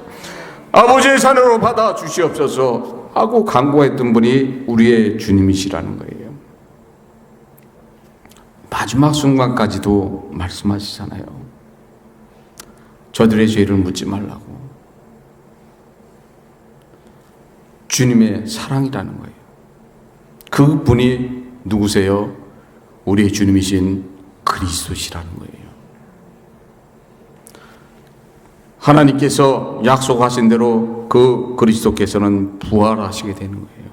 아버지의 자녀로 받아 주시옵소서 하고 간구했던 분이 우리의 주님이시라는 거예요. 마지막 순간까지도 말씀하시잖아요. 저들의 죄를 묻지 말라고. 주님의 사랑이라는 거예요. 그분이 누구세요? 우리의 주님이신 그리스도시라는 거예요. 하나님께서 약속하신 대로 그 그리스도께서는 부활하시게 되는 거예요.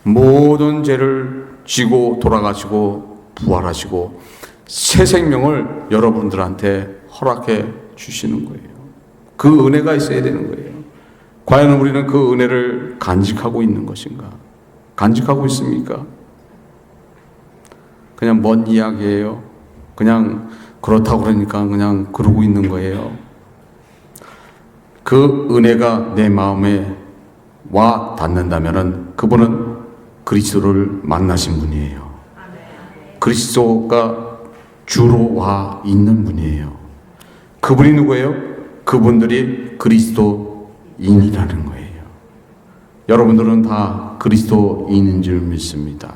모든 죄를 지고 돌아가시고 부활하시고 새 생명을 여러분들한테 허락해 주시는 거예요. 그 은혜가 있어야 되는 거예요. 과연 우리는 그 은혜를 간직하고 있는 것인가? 간직하고 있습니까? 그냥 먼 이야기예요. 그냥 그렇다고 그러니까 그냥 그러고 있는 거예요. 그 은혜가 내 마음에 와 닿는다면은 그분은 그리스도를 만나신 분이에요. 그리스도가 주로 와 있는 분이에요. 그분이 누구예요? 그분들이 그리스도인이라는 거예요. 여러분들은 다 그리스도인인 줄 믿습니다.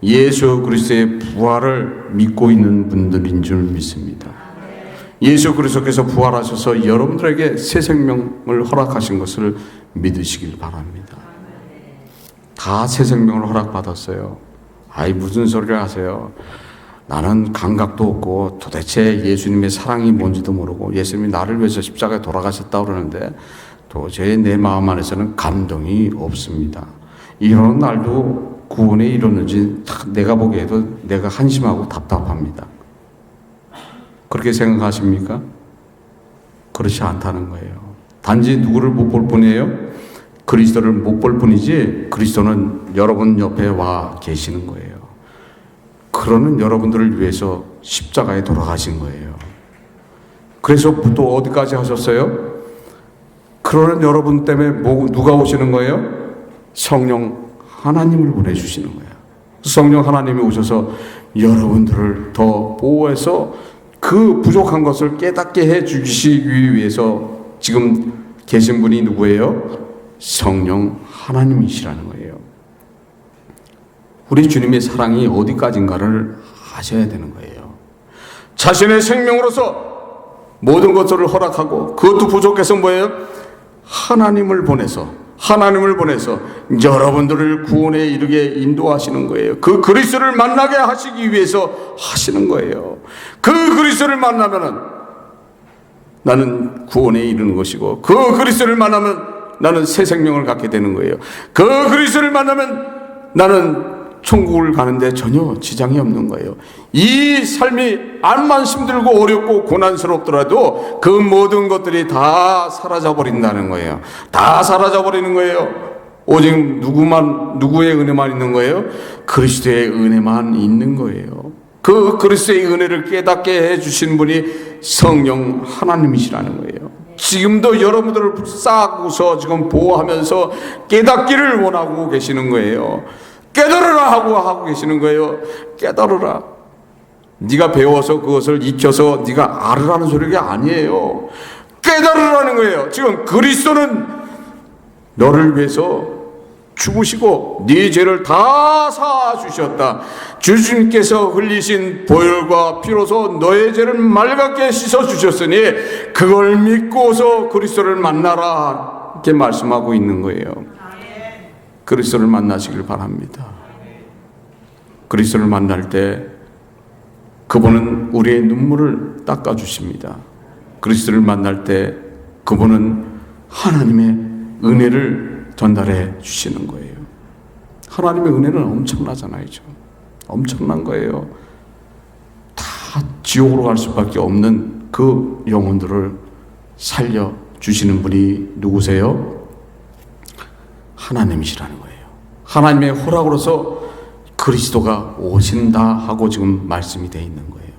예수 그리스도의 부활을 믿고 있는 분들인 줄 믿습니다. 예수 그리스도께서 부활하셔서 여러분들에게 새 생명을 허락하신 것을 믿으시길 바랍니다. 다 새 생명을 허락받았어요. 아이 무슨 소리를 하세요? 나는 감각도 없고 도대체 예수님의 사랑이 뭔지도 모르고 예수님이 나를 위해서 십자가에 돌아가셨다고 그러는데 도저히 내 마음 안에서는 감동이 없습니다. 이런 날도 구원에 이르는지 내가 보기에도 내가 한심하고 답답합니다. 그렇게 생각하십니까? 그렇지 않다는 거예요. 단지 누구를 못 볼 뿐이에요? 그리스도를 못 볼 뿐이지 그리스도는 여러분 옆에 와 계시는 거예요. 그러는 여러분들을 위해서 십자가에 돌아가신 거예요. 그래서 또 어디까지 하셨어요? 그러는 여러분 때문에 누가 오시는 거예요? 성령 하나님을 보내주시는 거예요. 성령 하나님이 오셔서 여러분들을 더 보호해서 그 부족한 것을 깨닫게 해주시기 위해서 지금 계신 분이 누구예요? 성령 하나님이시라는 거예요. 우리 주님의 사랑이 어디까지인가를 아셔야 되는 거예요. 자신의 생명으로서 모든 것들을 허락하고 그것도 부족해서 뭐예요? 하나님을 보내서 여러분들을 구원에 이르게 인도하시는 거예요. 그 그리스도를 만나게 하시기 위해서 하시는 거예요. 그 그리스도를 만나면은 나는 구원에 이르는 것이고 그 그리스도를 만나면 나는 새 생명을 갖게 되는 거예요. 그 그리스도를 만나면 나는 천국을 가는데 전혀 지장이 없는 거예요. 이 삶이 암만 힘들고 어렵고 고난스럽더라도 그 모든 것들이 다 사라져 버린다는 거예요. 다 사라져 버리는 거예요. 오직 누구의 은혜만 있는 거예요? 그리스도의 은혜만 있는 거예요. 그 그리스도의 은혜를 깨닫게 해주신 분이 성령 하나님이시라는 거예요. 지금도 여러분들을 싸고서 지금 보호하면서 깨닫기를 원하고 계시는 거예요. 깨달으라 하고 계시는 거예요. 깨달으라. 네가 배워서 그것을 익혀서 네가 알으라는 소리가 아니에요. 깨달으라는 거예요. 지금 그리스도는 너를 위해서 죽으시고 네 죄를 다 사주셨다. 주님께서 흘리신 보혈과 피로서 너의 죄를 맑게 씻어주셨으니 그걸 믿고서 그리스도를 만나라 이렇게 말씀하고 있는 거예요. 그리스도를 만나시길 바랍니다. 그리스도를 만날 때 그분은 우리의 눈물을 닦아주십니다. 그리스도를 만날 때 그분은 하나님의 은혜를 전달해 주시는 거예요. 하나님의 은혜는 엄청나잖아요. 엄청난 거예요. 다 지옥으로 갈 수밖에 없는 그 영혼들을 살려주시는 분이 누구세요? 하나님이시라는 거예요. 하나님의 허락으로서 그리스도가 오신다 하고 지금 말씀이 되어 있는 거예요.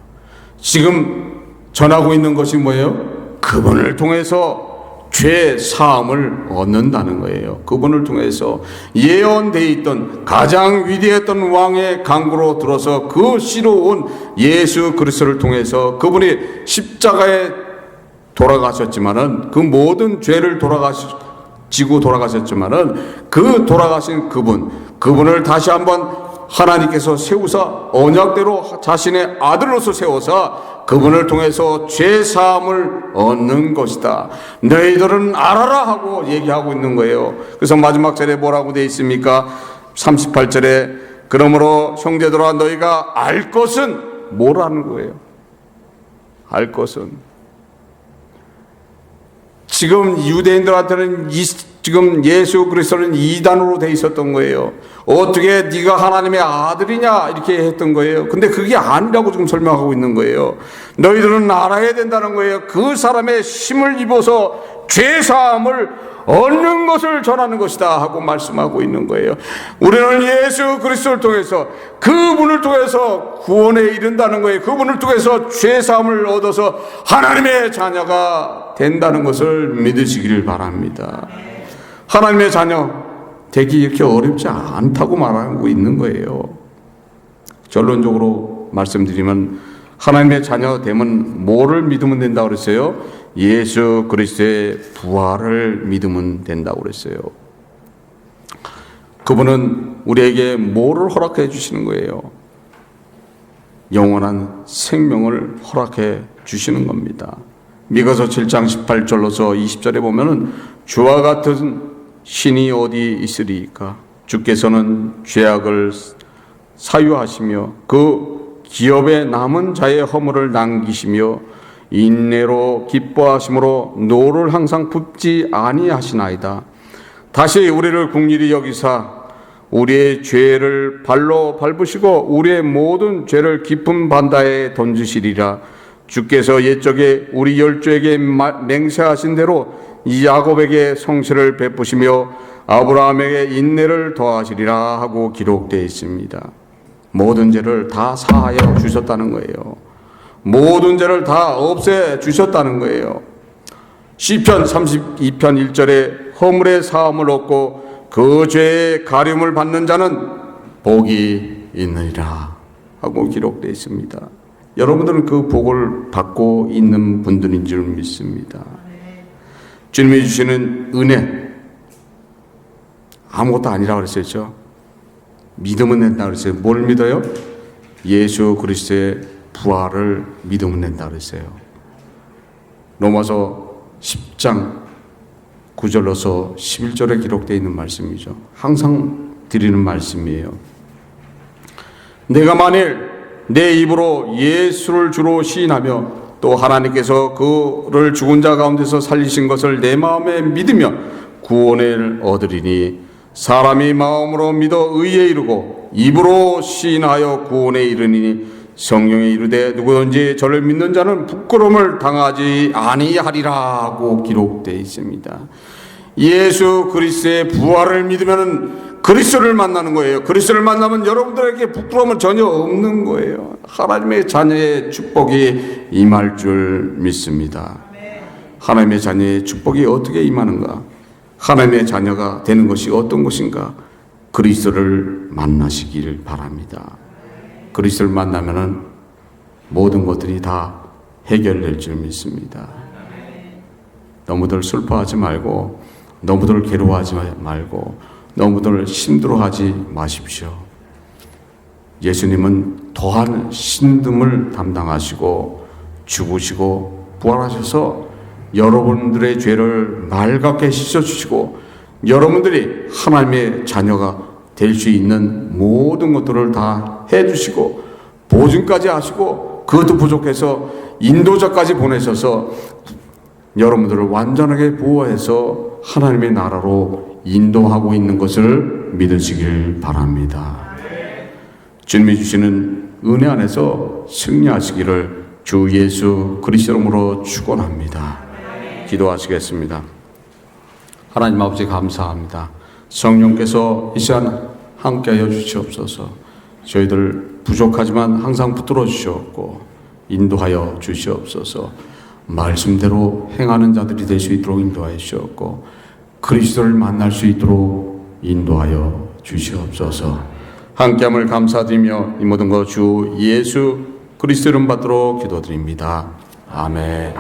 지금 전하고 있는 것이 뭐예요? 그분을 통해서 죄 사함을 얻는다는 거예요. 그분을 통해서 예언되어 있던 가장 위대했던 왕의 강구로 들어서 그 씨로 온 예수 그리스도를 통해서 그분이 십자가에 돌아가셨지만은 그 모든 죄를 지고 돌아가셨지만은 그 돌아가신 그분을 다시 한번 하나님께서 세우사 언약대로 자신의 아들로서 세워서 그분을 통해서 죄 사함을 얻는 것이다. 너희들은 알아라 하고 얘기하고 있는 거예요. 그래서 마지막 절에 뭐라고 되어 있습니까? 38절에 그러므로 형제들아 너희가 알 것은 뭐라는 거예요? 알 것은 지금 유대인들한테는 지금 예수 그리스도는 이단으로 돼 있었던 거예요. 어떻게 네가 하나님의 아들이냐 이렇게 했던 거예요. 근데 그게 아니라고 지금 설명하고 있는 거예요. 너희들은 알아야 된다는 거예요. 그 사람의 힘을 입어서 죄사함을 얻는 것을 전하는 것이다 하고 말씀하고 있는 거예요. 우리는 예수 그리스도를 통해서 그분을 통해서 구원에 이른다는 거예요. 그분을 통해서 죄사함을 얻어서 하나님의 자녀가 된다는 것을 믿으시기를 바랍니다. 하나님의 자녀 되기 이렇게 어렵지 않다고 말하고 있는 거예요. 결론적으로 말씀드리면 하나님의 자녀 되면 뭐를 믿으면 된다고 그랬어요? 예수 그리스도의 부활을 믿으면 된다고 그랬어요. 그분은 우리에게 뭐를 허락해 주시는 거예요? 영원한 생명을 허락해 주시는 겁니다. 미가서 7장 18절로서 20절에 보면은 주와 같은 신이 어디 있으리까? 주께서는 죄악을 사유하시며 그 기업에 남은 자의 허물을 남기시며 인내로 기뻐하심으로 노를 항상 붓지 아니하시나이다. 다시 우리를 긍휼히 여기사 우리의 죄를 발로 밟으시고 우리의 모든 죄를 깊은 반다에 던지시리라. 주께서 옛적에 우리 열조에게 맹세하신 대로 야곱에게 성실을 베푸시며 아브라함에게 인내를 더하시리라 하고 기록되어 있습니다. 모든 죄를 다 사하여 주셨다는 거예요. 모든 죄를 다 없애 주셨다는 거예요. 시편 32편 1절에 허물의 사함을 얻고 그 죄의 가림을 받는 자는 복이 있느니라 하고 기록되어 있습니다. 여러분들은 그 복을 받고 있는 분들인 줄 믿습니다. 주님이 주시는 은혜 아무것도 아니라고 그랬었죠. 믿으면 된다 그랬어요. 뭘 믿어요? 예수 그리스도의 부활을 믿으면 된다 그랬어요. 로마서 10장 9절로서 11절에 기록되어 있는 말씀이죠. 항상 드리는 말씀이에요. 내가 만일 내 입으로 예수를 주로 시인하며 또 하나님께서 그를 죽은 자 가운데서 살리신 것을 내 마음에 믿으며 구원을 얻으리니 사람이 마음으로 믿어 의에 이르고 입으로 시인하여 구원에 이르니 성령에 이르되 누구든지 저를 믿는 자는 부끄러움을 당하지 아니하리라고 기록되어 있습니다. 예수 그리스도의 부활을 믿으면 그리스도를 만나는 거예요. 그리스도를 만나면 여러분들에게 부끄러움은 전혀 없는 거예요. 하나님의 자녀의 축복이 임할 줄 믿습니다. 하나님의 자녀의 축복이 어떻게 임하는가? 하나님의 자녀가 되는 것이 어떤 것인가? 그리스도를 만나시기를 바랍니다. 그리스도를 만나면은 모든 것들이 다 해결될 줄 믿습니다. 너무들 슬퍼하지 말고, 너무들 괴로워하지 말고, 너무들 힘들어하지 마십시오. 예수님은 더한 신듦을 담당하시고 죽으시고 부활하셔서 여러분들의 죄를 맑게 씻어주시고 여러분들이 하나님의 자녀가 될 수 있는 모든 것들을 다 해주시고 보증까지 하시고 그것도 부족해서 인도자까지 보내셔서 여러분들을 완전하게 보호해서 하나님의 나라로 인도하고 있는 것을 믿으시길 바랍니다. 주님이 주시는 은혜 안에서 승리하시기를 주 예수 그리스도 이름으로 축원합니다. 기도하시겠습니다. 하나님 아버지 감사합니다. 성령께서 이 시간 함께하여 주시옵소서. 저희들 부족하지만 항상 붙들어 주시옵고 인도하여 주시옵소서. 말씀대로 행하는 자들이 될 수 있도록 인도하여 주시옵고 그리스도를 만날 수 있도록 인도하여 주시옵소서. 함께함을 감사드리며 이 모든 것 주 예수 그리스도 이름 받도록 기도드립니다. 아멘.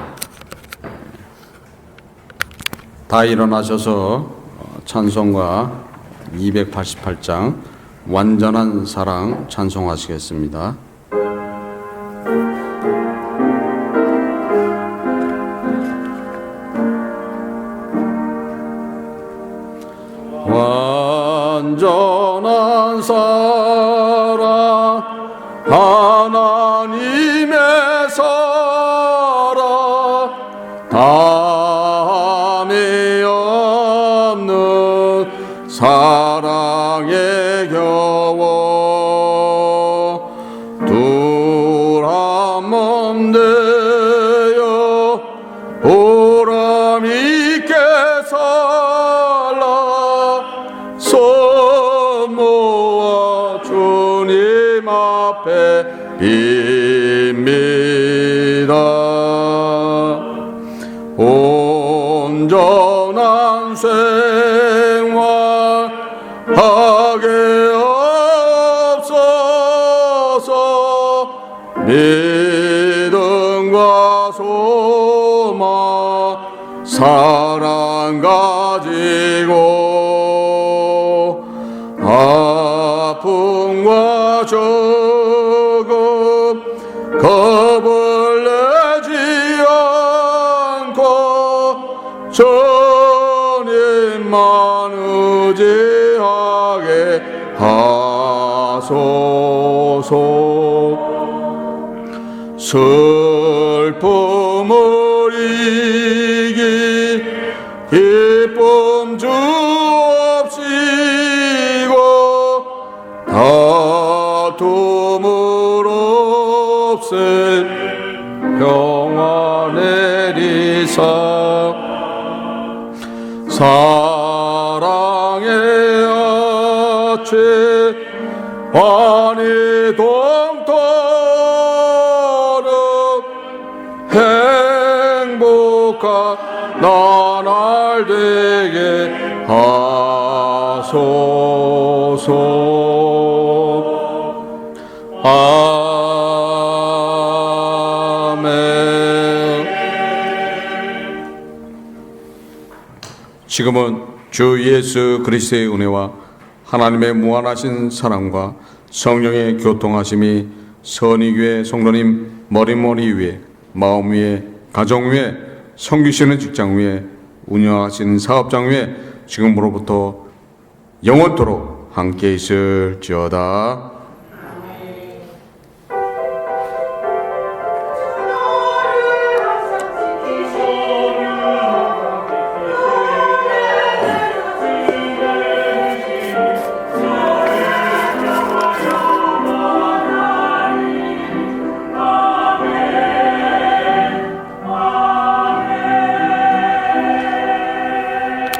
다 일어나셔서 찬송가 288장 완전한 사랑 찬송하시겠습니다. 완전한 사랑 하나님의 사랑 다함이 없는 사랑에 겨워 둘 한 몸 되어 보람 있게 살라 손 모아 주님 앞에 빕니다. 온전한 생활 하게 없어서 믿음과 소망 사랑 가지고 아픔과 죽음 겁을 내지 않고 주님만 의지하게 하소서. 슬픔을 이기 기쁨 주옵시고 다툼을 없애 평화 내리사 사랑의 아치 환히 동토록 행복한 나날 되게 하소서. 아멘. 지금은 주 예수 그리스도의 은혜와 하나님의 무한하신 사랑과 성령의 교통하심이 선의교회 성도님 머리머리 위에 마음 위에 가정 위에 섬기시는 직장 위에 운영하시는 사업장 위에 지금으로부터 영원토록 함께 있을지어다.